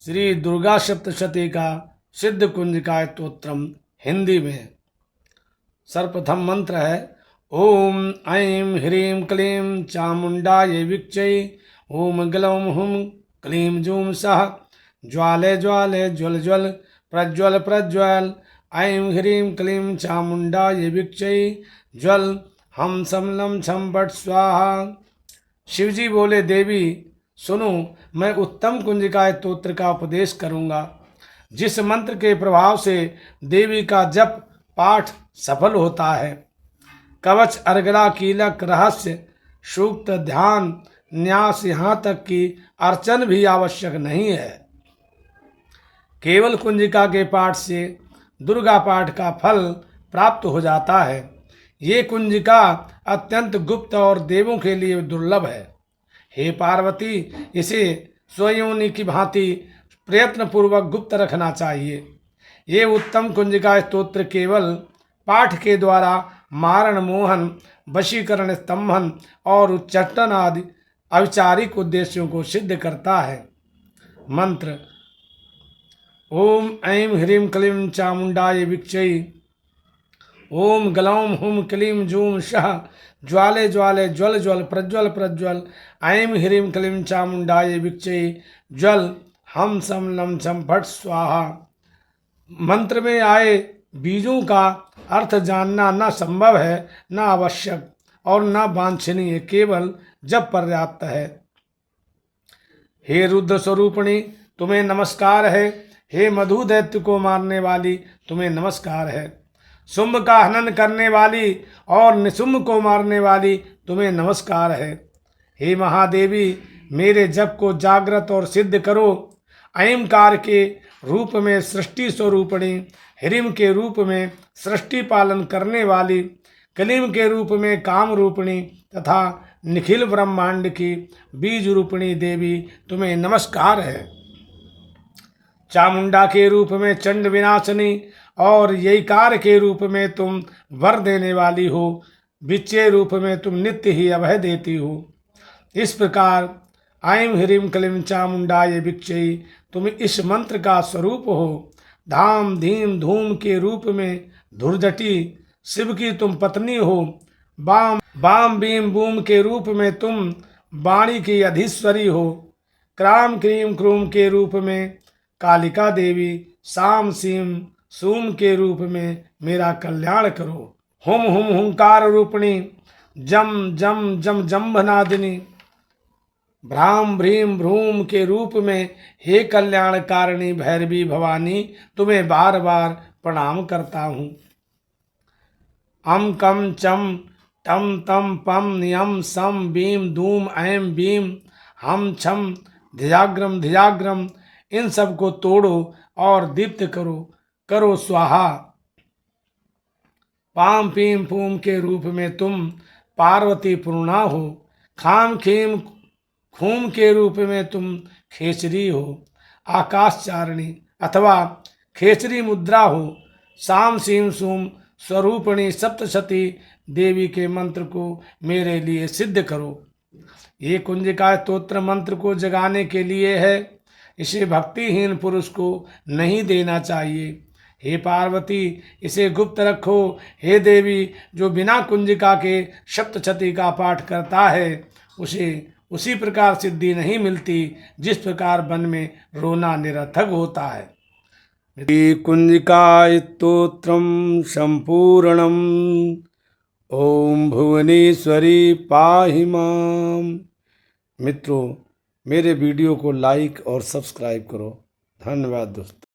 श्री दुर्गा सप्तशती का सिद्ध कुंजिका स्तोत्रम हिंदी में। सर्वप्रथम मंत्र है ओम ऐं ह्रीं क्लीं चामुंडायै विच्चै ओम ग्लौं हुं क्लीं जूं सः ज्वाले ज्वाले ज्वल ज्वल प्रज्वल प्रज्वल। ऐं ह्रीं क्लीं चामुंडायै विच्चै ज्वल हम समलम छम बट स्वाहा। शिवजी बोले, देवी सुनो, मैं उत्तम कुंजिका स्तोत्र का उपदेश करूंगा, जिस मंत्र के प्रभाव से देवी का जप पाठ सफल होता है। कवच, अर्गला, कीलक, रहस्य, सूक्त, ध्यान, न्यास, यहाँ तक कि अर्चन भी आवश्यक नहीं है। केवल कुंजिका के पाठ से दुर्गा पाठ का फल प्राप्त हो जाता है। ये कुंजिका अत्यंत गुप्त और देवों के लिए दुर्लभ है। हे पार्वती, इसे स्वयोनि की भांति प्रयत्न पूर्वक गुप्त रखना चाहिए। ये उत्तम कुंजिका स्तोत्र केवल पाठ के द्वारा मारण, मोहन, वशीकरण, स्तंभन और उच्चाटन आदि अविचारिक उद्देश्यों को सिद्ध करता है। मंत्र ओम ऐं ह्रीं क्लीं चामुंडायै विच्चै ओम ग्लौं हुं क्लीं जूं सः ज्वाले ज्वाले ज्वल ज्वल प्रज्वल प्रज्वल। ऐं ह्रीं क्लीं चामुंडायै विच्चै ज्वल हम सम लम छम फट स्वाहा। मंत्र में आए बीजों का अर्थ जानना न संभव है, न आवश्यक और न वांछनीय, केवल जब पर्याप्त है। हे रुद्र स्वरूपिणी, तुम्हें नमस्कार है। हे मधु दैत्य को मारने वाली, तुम्हें नमस्कार है। शुंभ का हनन करने वाली और निशुंभ को मारने वाली, तुम्हें नमस्कार है। हे महादेवी, मेरे जप को जागृत और सिद्ध करो। ऐंकार के रूप में सृष्टि स्वरूपिणी, ह्रीं के रूप में सृष्टि पालन करने वाली, क्लीं के रूप में काम रूपिणी तथा निखिल ब्रह्मांड की बीज रूपिणी देवी, तुम्हें नमस्कार है। चामुंडा के रूप में चंड विनाशिनी और यैकार के रूप में तुम वर देने वाली हो। विच्चे रूप में तुम नित्य ही अभय देती हो। इस प्रकार ऐं ह्रीं क्लीं चामुंडायै विच्चै तुम इस मंत्र का स्वरूप हो। धाम धीम धूम के रूप में धुर्जटी शिव की तुम पत्नी हो। बाम बीम बूम के रूप में तुम वाणी की अधीश्वरी हो। क्राम क्रीम क्रूम के रूप में कालिका देवी, साम सीम सूम के रूप में मेरा कल्याण करो। हुम हुम हुंकार रूपिणी, जम जम जम जम्भनादिनी, भ्राम भ्रीम भ्रूम के रूप में हे कल्याणकारिणी भैरवी भवानी, तुम्हें बार बार प्रणाम करता हूँ। अम कम चम टम तम पम नियम सम बीम धूम ऐं बीम हम छम धिजाग्रम धिजाग्रम, इन सब को तोड़ो और दीप्त करो स्वाहा। पाम पीम पूम के रूप में तुम पार्वती पूर्णा हो। खाम खीम खूम के रूप में तुम खेचरी हो। आकाशचारिणी अथवा खेचरी मुद्रा हो। साम सीम सूम स्वरूपिणी सप्तशती देवी के मंत्र को मेरे लिए सिद्ध करो। ये कुंजिका स्तोत्र मंत्र को जगाने के लिए है। इसे भक्तिहीन पुरुष को नहीं देना चाहिए। हे पार्वती, इसे गुप्त रखो। हे देवी, जो बिना कुंजिका के सप्तशती का पाठ करता है उसे उसी प्रकार सिद्धि नहीं मिलती जिस प्रकार वन में रोना निरर्थक होता है। कुंजिका स्तोत्रम संपूर्णम। ओम भुवनेश्वरी पाहि माम। मित्रों, मेरे वीडियो को लाइक और सब्सक्राइब करो। धन्यवाद दोस्तों।